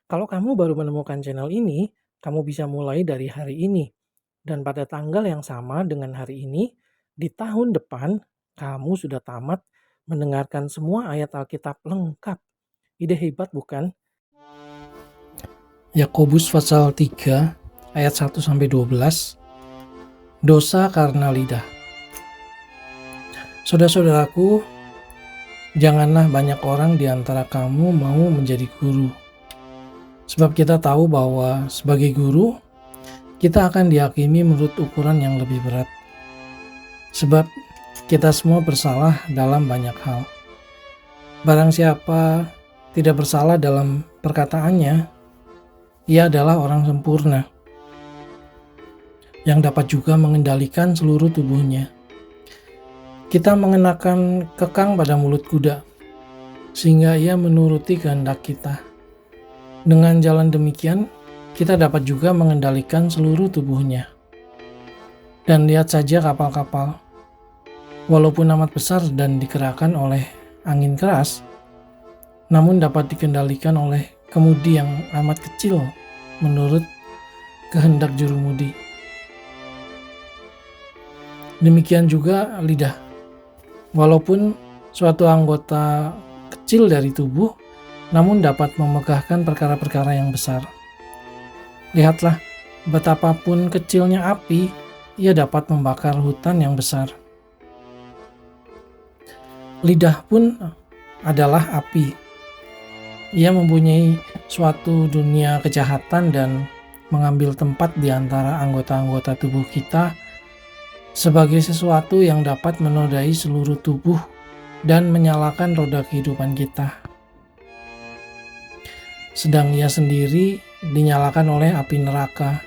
Kalau kamu baru menemukan channel ini, kamu bisa mulai dari hari ini. Dan pada tanggal yang sama dengan hari ini, di tahun depan, kamu sudah tamat mendengarkan semua ayat Alkitab lengkap. Ide hebat bukan? Yakobus pasal 3 ayat 1-12. Dosa karena lidah. Saudara-saudaraku, janganlah banyak orang di antara kamu mau menjadi guru. Sebab kita tahu bahwa sebagai guru, kita akan dihakimi menurut ukuran yang lebih berat. Sebab kita semua bersalah dalam banyak hal. Barang siapa tidak bersalah dalam perkataannya, ia adalah orang sempurna, yang dapat juga mengendalikan seluruh tubuhnya. Kita mengenakan kekang pada mulut kuda, sehingga ia menuruti kehendak kita. Dengan jalan demikian, kita dapat juga mengendalikan seluruh tubuhnya. Dan lihat saja kapal-kapal, walaupun amat besar dan digerakkan oleh angin keras, namun dapat dikendalikan oleh kemudi yang amat kecil menurut kehendak jurumudi. Demikian juga lidah. Walaupun suatu anggota kecil dari tubuh, namun dapat memegahkan perkara-perkara yang besar. Lihatlah, betapapun kecilnya api, ia dapat membakar hutan yang besar. Lidah pun adalah api. Ia mempunyai suatu dunia kejahatan dan mengambil tempat di antara anggota-anggota tubuh kita sebagai sesuatu yang dapat menodai seluruh tubuh dan menyalakan roda kehidupan kita. Sedang ia sendiri dinyalakan oleh api neraka.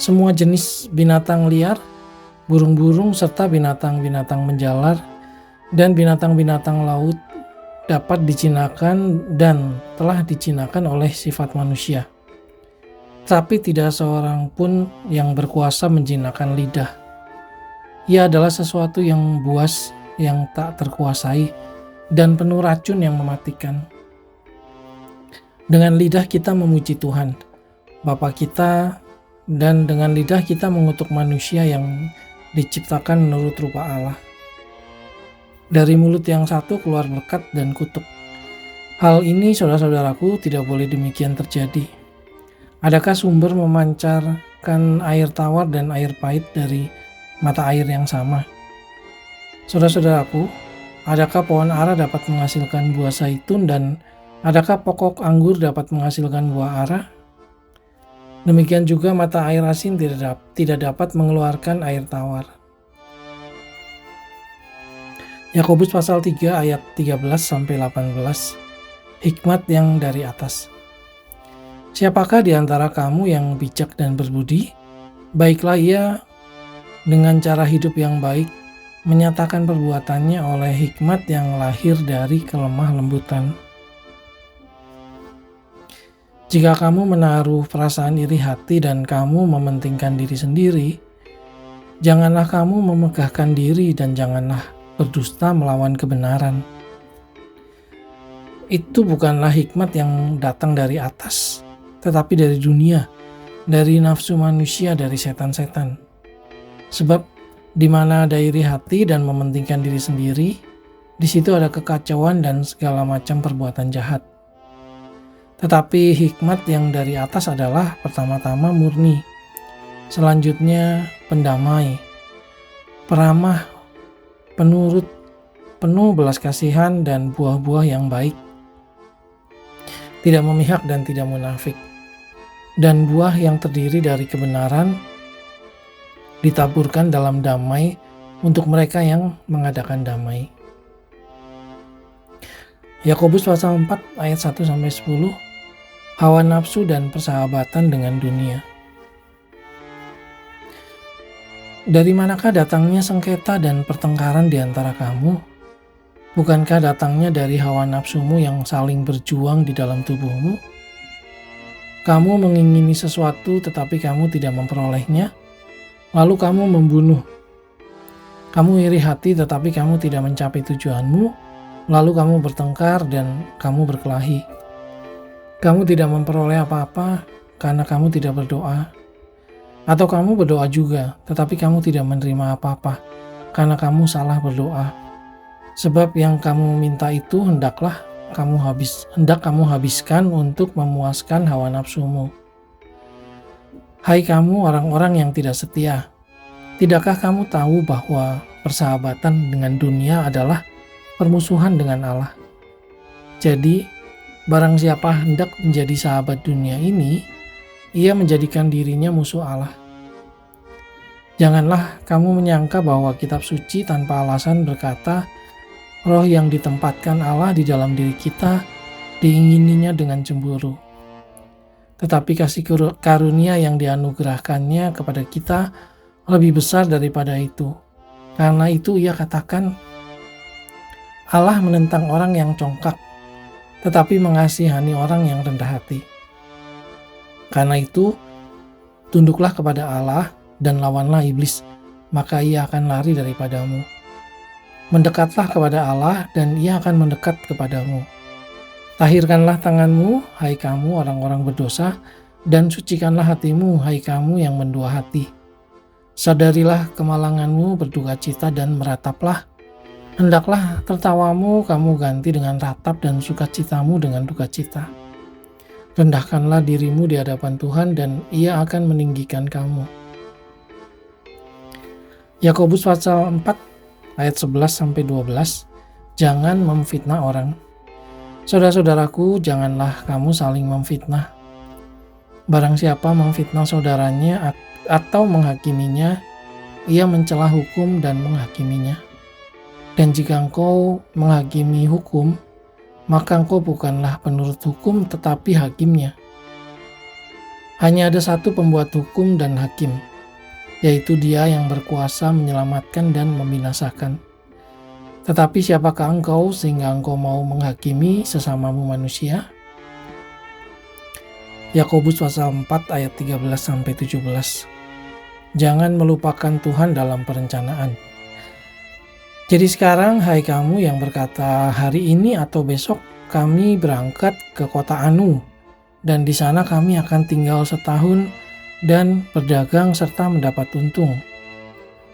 Semua jenis binatang liar, burung-burung serta binatang-binatang menjalar dan binatang-binatang laut dapat dijinakan dan telah dijinakan oleh sifat manusia. Tapi tidak seorang pun yang berkuasa menjinakkan lidah. Ia adalah sesuatu yang buas, yang tak terkuasai, dan penuh racun yang mematikan. Dengan lidah kita memuji Tuhan, Bapa kita, dan dengan lidah kita mengutuk manusia yang diciptakan menurut rupa Allah. Dari mulut yang satu keluar berkat dan kutuk. Hal ini, saudara-saudaraku, tidak boleh demikian terjadi. Adakah sumber memancarkan air tawar dan air pahit dari mata air yang sama? Saudara-saudaraku, adakah pohon ara dapat menghasilkan buah zaitun dan adakah pokok anggur dapat menghasilkan buah ara? Demikian juga mata air asin tidak dapat mengeluarkan air tawar. Yakobus pasal 3 ayat 13-18. Hikmat yang dari atas. Siapakah di antara kamu yang bijak dan berbudi? Baiklah ia dengan cara hidup yang baik menyatakan perbuatannya oleh hikmat yang lahir dari kelemah lembutan. Jika kamu menaruh perasaan iri hati dan kamu mementingkan diri sendiri, janganlah kamu memegahkan diri dan janganlah berdusta melawan kebenaran. Itu bukanlah hikmat yang datang dari atas, tetapi dari dunia, dari nafsu manusia, dari setan-setan. Sebab di mana ada iri hati dan mementingkan diri sendiri, di situ ada kekacauan dan segala macam perbuatan jahat. Tetapi hikmat yang dari atas adalah pertama-tama murni, selanjutnya pendamai, peramah, penurut, penuh belas kasihan dan buah-buah yang baik, tidak memihak dan tidak munafik, dan buah yang terdiri dari kebenaran ditaburkan dalam damai untuk mereka yang mengadakan damai. Yakobus pasal 4 ayat 1-10. Hawa nafsu dan persahabatan dengan dunia. Dari manakah datangnya sengketa dan pertengkaran di antara kamu? Bukankah datangnya dari hawa nafsumu yang saling berjuang di dalam tubuhmu? Kamu mengingini sesuatu tetapi kamu tidak memperolehnya, lalu kamu membunuh. Kamu iri hati tetapi kamu tidak mencapai tujuanmu, lalu kamu bertengkar dan kamu berkelahi. Kamu tidak memperoleh apa-apa karena kamu tidak berdoa. Atau kamu berdoa juga, tetapi kamu tidak menerima apa-apa karena kamu salah berdoa. Sebab yang kamu minta itu hendak kamu habiskan untuk memuaskan hawa nafsumu. Hai kamu orang-orang yang tidak setia, tidakkah kamu tahu bahwa persahabatan dengan dunia adalah permusuhan dengan Allah? Jadi, barang siapa hendak menjadi sahabat dunia ini, ia menjadikan dirinya musuh Allah. Janganlah kamu menyangka bahwa kitab suci tanpa alasan berkata, roh yang ditempatkan Allah di dalam diri kita diingininya dengan cemburu. Tetapi kasih karunia yang dianugerahkannya kepada kita lebih besar daripada itu. Karena itu ia katakan, Allah menentang orang yang congkak, tetapi mengasihani orang yang rendah hati. Karena itu, tunduklah kepada Allah dan lawanlah iblis, maka ia akan lari daripadamu. Mendekatlah kepada Allah dan ia akan mendekat kepadamu. Tahirkanlah tanganmu, hai kamu orang-orang berdosa, dan sucikanlah hatimu, hai kamu yang mendua hati. Sadarilah kemalanganmu, berduka cita dan merataplah. Hendaklah tertawamu kamu ganti dengan ratap dan sukacitamu dengan duka cita. Rendahkanlah dirimu di hadapan Tuhan dan ia akan meninggikan kamu. Yakobus pasal 4 ayat 11-12. Jangan memfitnah orang. Saudara-saudaraku, janganlah kamu saling memfitnah. Barang siapa memfitnah saudaranya atau menghakiminya, ia mencela hukum dan menghakiminya. Dan jika engkau menghakimi hukum, maka engkau bukanlah penurut hukum tetapi hakimnya. Hanya ada satu pembuat hukum dan hakim, yaitu Dia yang berkuasa menyelamatkan dan membinasakan. Tetapi siapakah engkau sehingga engkau mau menghakimi sesamamu manusia? Yakobus pasal 4 ayat 13-17. Jangan melupakan Tuhan dalam perencanaan. Jadi sekarang, hai kamu yang berkata, hari ini atau besok kami berangkat ke kota Anu, dan di sana kami akan tinggal setahun dan berdagang serta mendapat untung.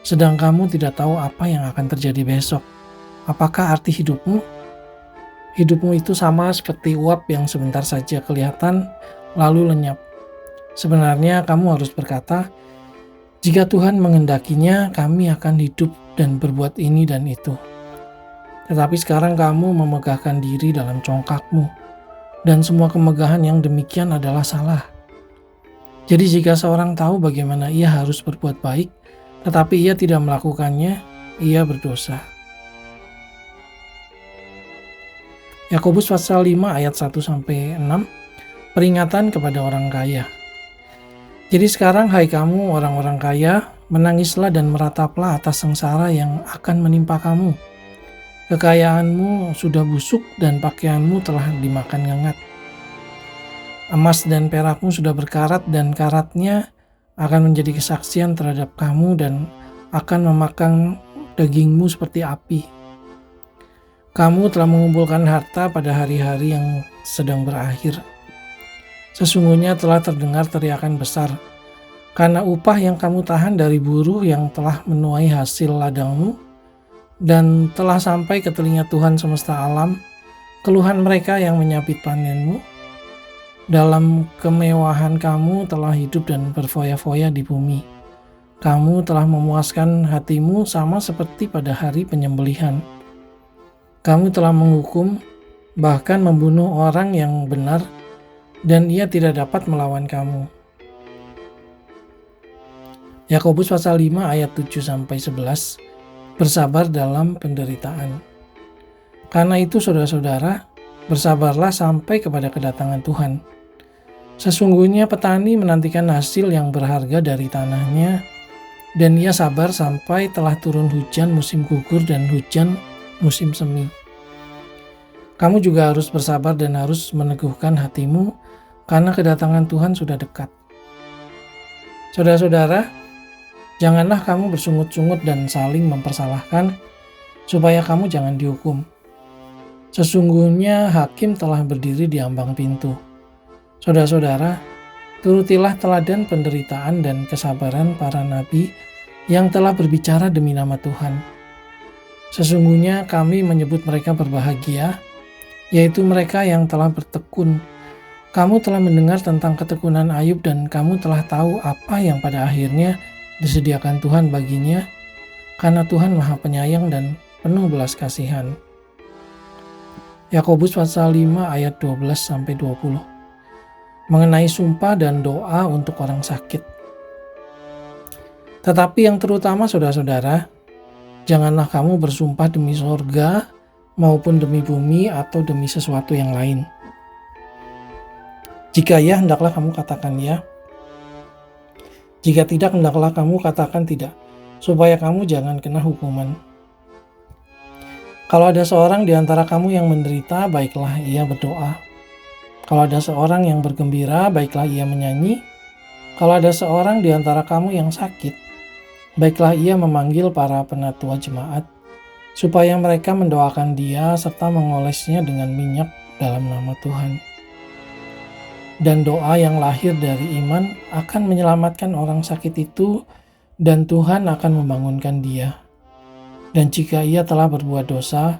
Sedang kamu tidak tahu apa yang akan terjadi besok. Apakah arti hidupmu? Hidupmu itu sama seperti uap yang sebentar saja kelihatan, lalu lenyap. Sebenarnya kamu harus berkata, jika Tuhan menghendakinya, kami akan hidup dan berbuat ini dan itu. Tetapi sekarang kamu memegahkan diri dalam congkakmu, dan semua kemegahan yang demikian adalah salah. Jadi jika seorang tahu bagaimana ia harus berbuat baik, tetapi ia tidak melakukannya, ia berdosa. Yakobus pasal 5 ayat 1-6, peringatan kepada orang kaya. Jadi sekarang, hai kamu orang-orang kaya, menangislah dan merataplah atas sengsara yang akan menimpa kamu. Kekayaanmu sudah busuk dan pakaianmu telah dimakan ngengat. Emas dan perakmu sudah berkarat dan karatnya akan menjadi kesaksian terhadap kamu dan akan memakan dagingmu seperti api. Kamu telah mengumpulkan harta pada hari-hari yang sedang berakhir. Sesungguhnya telah terdengar teriakan besar, karena upah yang kamu tahan dari buruh yang telah menuai hasil ladangmu, dan telah sampai ke telinga Tuhan semesta alam, keluhan mereka yang menyabit panenmu. Dalam kemewahan kamu telah hidup dan berfoya-foya di bumi. Kamu telah memuaskan hatimu sama seperti pada hari penyembelihan. Kamu telah menghukum, bahkan membunuh orang yang benar, dan ia tidak dapat melawan kamu. Yakobus pasal 5 ayat 7-11, bersabar dalam penderitaan. Karena itu saudara-saudara, bersabarlah sampai kepada kedatangan Tuhan. Sesungguhnya petani menantikan hasil yang berharga dari tanahnya, dan ia sabar sampai telah turun hujan musim gugur dan hujan musim semi. Kamu juga harus bersabar dan harus meneguhkan hatimu, karena kedatangan Tuhan sudah dekat. Saudara-saudara, janganlah kamu bersungut-sungut dan saling mempersalahkan, supaya kamu jangan dihukum. Sesungguhnya hakim telah berdiri di ambang pintu. Saudara-saudara, turutilah teladan penderitaan dan kesabaran para nabi yang telah berbicara demi nama Tuhan. Sesungguhnya kami menyebut mereka berbahagia, yaitu mereka yang telah bertekun. Kamu telah mendengar tentang ketekunan Ayub dan kamu telah tahu apa yang pada akhirnya disediakan Tuhan baginya, karena Tuhan Maha Penyayang dan penuh belas kasihan. Yakobus pasal 5 ayat 12-20 mengenai sumpah dan doa untuk orang sakit. Tetapi yang terutama saudara-saudara, janganlah kamu bersumpah demi sorga maupun demi bumi atau demi sesuatu yang lain. Jika ya, hendaklah kamu katakan ya. Jika tidak, hendaklah kamu katakan tidak, supaya kamu jangan kena hukuman. Kalau ada seorang di antara kamu yang menderita, baiklah ia berdoa. Kalau ada seorang yang bergembira, baiklah ia menyanyi. Kalau ada seorang di antara kamu yang sakit, baiklah ia memanggil para penatua jemaat, supaya mereka mendoakan dia serta mengolesnya dengan minyak dalam nama Tuhan. Dan doa yang lahir dari iman akan menyelamatkan orang sakit itu, dan Tuhan akan membangunkan dia. Dan jika ia telah berbuat dosa,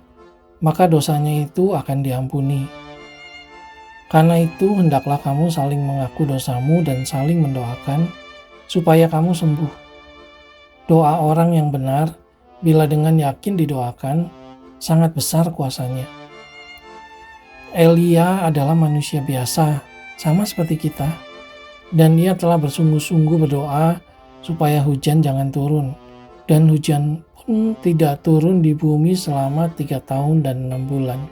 maka dosanya itu akan diampuni. Karena itu, hendaklah kamu saling mengaku dosamu dan saling mendoakan, supaya kamu sembuh. Doa orang yang benar, bila dengan yakin didoakan, sangat besar kuasanya. Elia adalah manusia biasa, sama seperti kita, dan ia telah bersungguh-sungguh berdoa supaya hujan jangan turun, dan hujan pun tidak turun di bumi selama 3 tahun dan 6 bulan.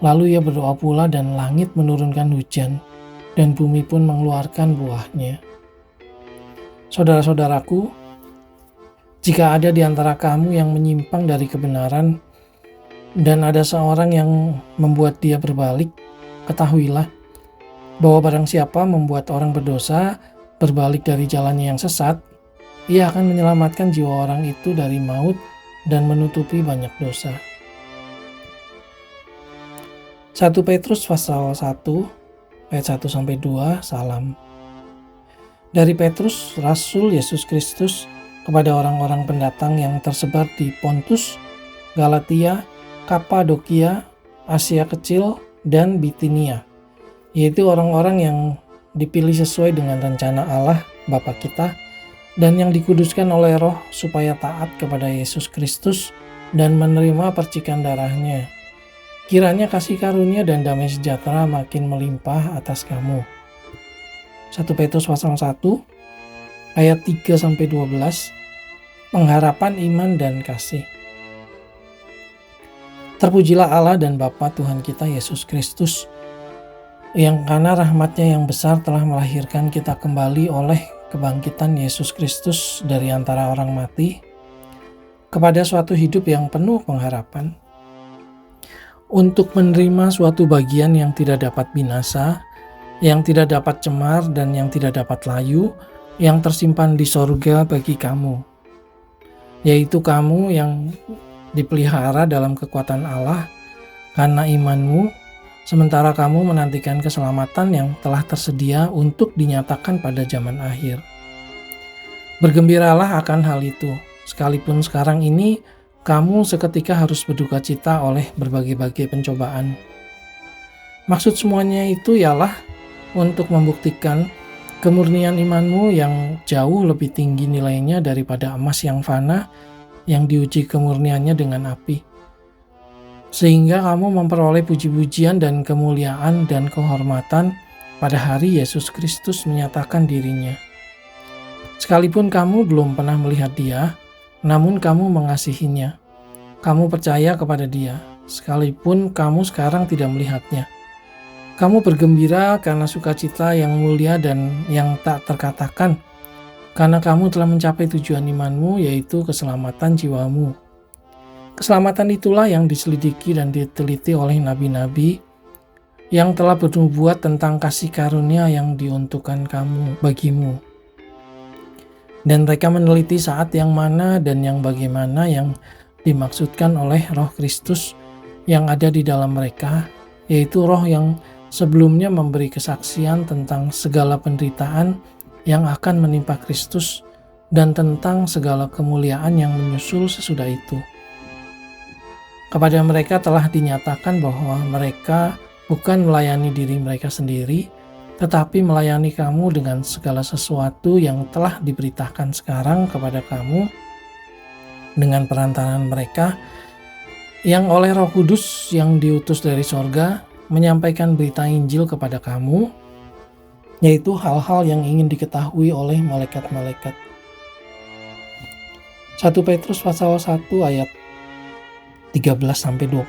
Lalu ia berdoa pula dan langit menurunkan hujan, dan bumi pun mengeluarkan buahnya. Saudara-saudaraku, jika ada di antara kamu yang menyimpang dari kebenaran, dan ada seorang yang membuat dia berbalik, ketahuilah bahwa barang siapa membuat orang berdosa berbalik dari jalannya yang sesat, ia akan menyelamatkan jiwa orang itu dari maut dan menutupi banyak dosa. 1 Petrus pasal 1 ayat 1-2. Salam dari Petrus, Rasul Yesus Kristus, kepada orang-orang pendatang yang tersebar di Pontus, Galatia, Kapadokia, Asia Kecil, dan Bitinia, yaitu orang-orang yang dipilih sesuai dengan rencana Allah Bapa kita, dan yang dikuduskan oleh Roh supaya taat kepada Yesus Kristus dan menerima percikan darahnya. Kiranya kasih karunia dan damai sejahtera makin melimpah atas kamu. 1 Petrus pasal 1 ayat 3-12. Pengharapan iman dan kasih. Terpujilah Allah dan Bapa Tuhan kita Yesus Kristus, yang karena rahmat-Nya yang besar telah melahirkan kita kembali oleh kebangkitan Yesus Kristus dari antara orang mati, kepada suatu hidup yang penuh pengharapan, untuk menerima suatu bagian yang tidak dapat binasa, yang tidak dapat cemar dan yang tidak dapat layu, yang tersimpan di sorga bagi kamu, yaitu kamu yang dipelihara dalam kekuatan Allah karena imanmu, sementara kamu menantikan keselamatan yang telah tersedia untuk dinyatakan pada zaman akhir. Bergembiralah akan hal itu, sekalipun sekarang ini kamu seketika harus berduka cita oleh berbagai-bagai pencobaan. Maksud semuanya itu ialah untuk membuktikan kemurnian imanmu yang jauh lebih tinggi nilainya daripada emas yang fana yang diuji kemurniannya dengan api, sehingga kamu memperoleh puji-pujian dan kemuliaan dan kehormatan pada hari Yesus Kristus menyatakan dirinya. Sekalipun kamu belum pernah melihat Dia, namun kamu mengasihinya. Kamu percaya kepada Dia, sekalipun kamu sekarang tidak melihatnya. Kamu bergembira karena sukacita yang mulia dan yang tak terkatakan, karena kamu telah mencapai tujuan imanmu, yaitu keselamatan jiwamu. Keselamatan itulah yang diselidiki dan diteliti oleh nabi-nabi yang telah bernubuat tentang kasih karunia yang diuntukkan bagimu. Dan mereka meneliti saat yang mana dan yang bagaimana yang dimaksudkan oleh Roh Kristus yang ada di dalam mereka, yaitu Roh yang sebelumnya memberi kesaksian tentang segala penderitaan yang akan menimpa Kristus dan tentang segala kemuliaan yang menyusul sesudah itu. Kepada mereka telah dinyatakan bahwa mereka bukan melayani diri mereka sendiri, tetapi melayani kamu dengan segala sesuatu yang telah diberitakan sekarang kepada kamu dengan perantaraan mereka, yang oleh Roh Kudus yang diutus dari sorga menyampaikan berita Injil kepada kamu, yaitu hal-hal yang ingin diketahui oleh malaikat-malaikat. 1 Petrus pasal 1 ayat 13-25,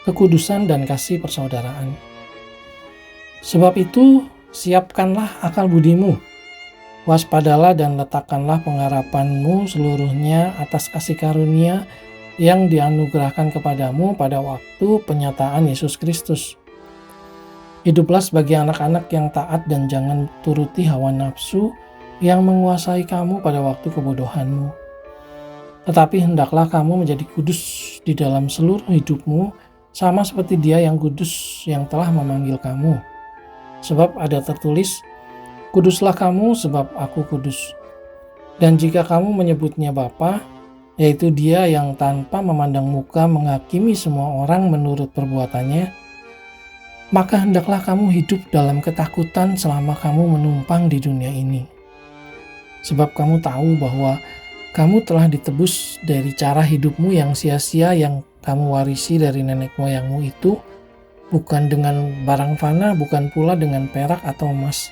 kekudusan dan kasih persaudaraan. Sebab itu, siapkanlah akal budimu, waspadalah dan letakkanlah pengharapanmu seluruhnya atas kasih karunia yang dianugerahkan kepadamu pada waktu penyataan Yesus Kristus. Hiduplah sebagai anak-anak yang taat dan jangan turuti hawa nafsu yang menguasai kamu pada waktu kebodohanmu. Tetapi hendaklah kamu menjadi kudus di dalam seluruh hidupmu, sama seperti Dia yang kudus yang telah memanggil kamu. Sebab ada tertulis, kuduslah kamu sebab aku kudus. Dan jika kamu menyebutnya Bapa, yaitu Dia yang tanpa memandang muka menghakimi semua orang menurut perbuatannya, maka hendaklah kamu hidup dalam ketakutan selama kamu menumpang di dunia ini. Sebab kamu tahu bahwa kamu telah ditebus dari cara hidupmu yang sia-sia yang kamu warisi dari nenek moyangmu itu, bukan dengan barang fana, bukan pula dengan perak atau emas,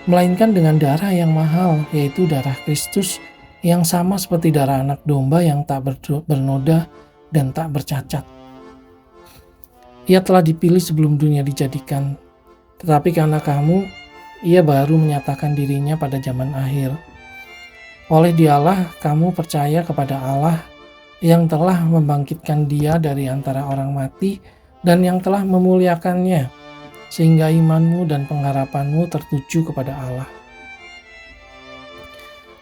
melainkan dengan darah yang mahal, yaitu darah Kristus, yang sama seperti darah anak domba yang tak bernoda dan tak bercacat. Ia telah dipilih sebelum dunia dijadikan, tetapi karena kamu, Ia baru menyatakan dirinya pada zaman akhir. Oleh Dialah kamu percaya kepada Allah yang telah membangkitkan Dia dari antara orang mati dan yang telah memuliakannya, sehingga imanmu dan pengharapanmu tertuju kepada Allah.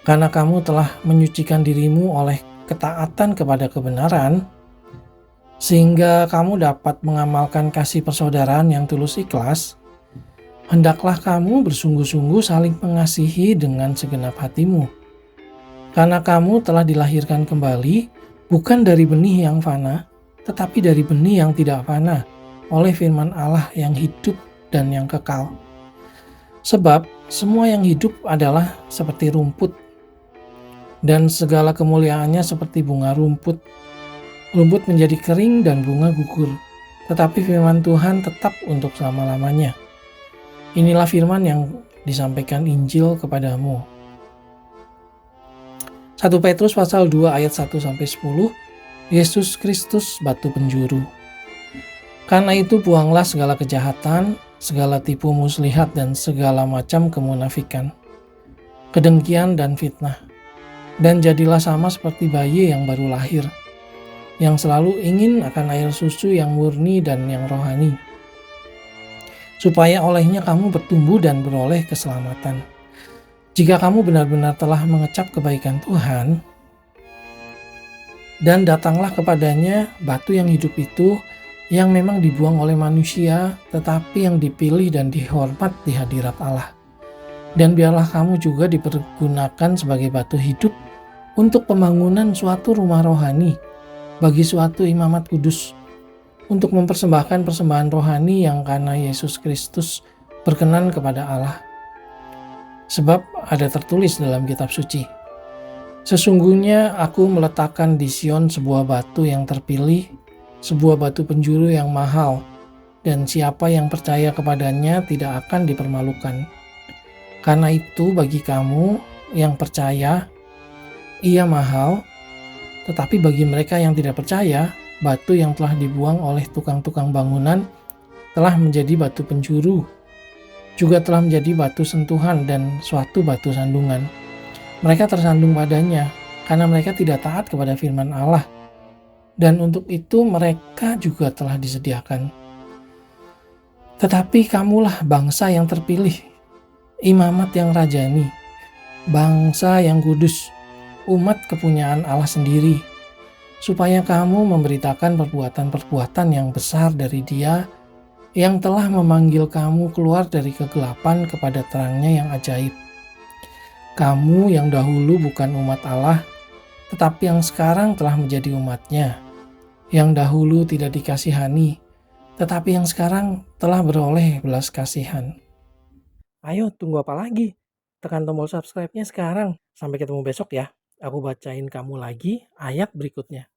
Karena kamu telah menyucikan dirimu oleh ketaatan kepada kebenaran, sehingga kamu dapat mengamalkan kasih persaudaraan yang tulus ikhlas, hendaklah kamu bersungguh-sungguh saling mengasihi dengan segenap hatimu. Karena kamu telah dilahirkan kembali, bukan dari benih yang fana, tetapi dari benih yang tidak fana, oleh firman Allah yang hidup dan yang kekal. Sebab semua yang hidup adalah seperti rumput, dan segala kemuliaannya seperti bunga rumput. Rumput menjadi kering dan bunga gugur, tetapi firman Tuhan tetap untuk selama-lamanya. Inilah firman yang disampaikan Injil kepadamu. 1 Petrus pasal 2 ayat 1-10, Yesus Kristus batu penjuru. Karena itu buanglah segala kejahatan, segala tipu muslihat dan segala macam kemunafikan, kedengkian dan fitnah. Dan jadilah sama seperti bayi yang baru lahir, yang selalu ingin akan air susu yang murni dan yang rohani, supaya olehnya kamu bertumbuh dan beroleh keselamatan. Jika kamu benar-benar telah mengecap kebaikan Tuhan, dan datanglah kepadanya batu yang hidup itu, yang memang dibuang oleh manusia, tetapi yang dipilih dan dihormat di hadirat Allah. Dan biarlah kamu juga dipergunakan sebagai batu hidup untuk pembangunan suatu rumah rohani, bagi suatu imamat kudus, untuk mempersembahkan persembahan rohani yang karena Yesus Kristus berkenan kepada Allah. Sebab ada tertulis dalam kitab suci, sesungguhnya aku meletakkan di Sion sebuah batu yang terpilih, sebuah batu penjuru yang mahal, dan siapa yang percaya kepadanya tidak akan dipermalukan. Karena itu bagi kamu yang percaya, ia mahal, tetapi bagi mereka yang tidak percaya, batu yang telah dibuang oleh tukang-tukang bangunan telah menjadi batu penjuru, juga telah menjadi batu sentuhan dan suatu batu sandungan. Mereka tersandung padanya, karena mereka tidak taat kepada firman Allah, dan untuk itu mereka juga telah disediakan. Tetapi kamulah bangsa yang terpilih, imamat yang rajani, bangsa yang kudus, umat kepunyaan Allah sendiri, supaya kamu memberitakan perbuatan-perbuatan yang besar dari Dia yang telah memanggil kamu keluar dari kegelapan kepada terangnya yang ajaib. Kamu yang dahulu bukan umat Allah, tetapi yang sekarang telah menjadi umatnya, yang dahulu tidak dikasihani, tetapi yang sekarang telah beroleh belas kasihan. Ayo, tunggu apa lagi? Tekan tombol subscribe-nya sekarang. Sampai ketemu besok ya. Aku bacain kamu lagi ayat berikutnya.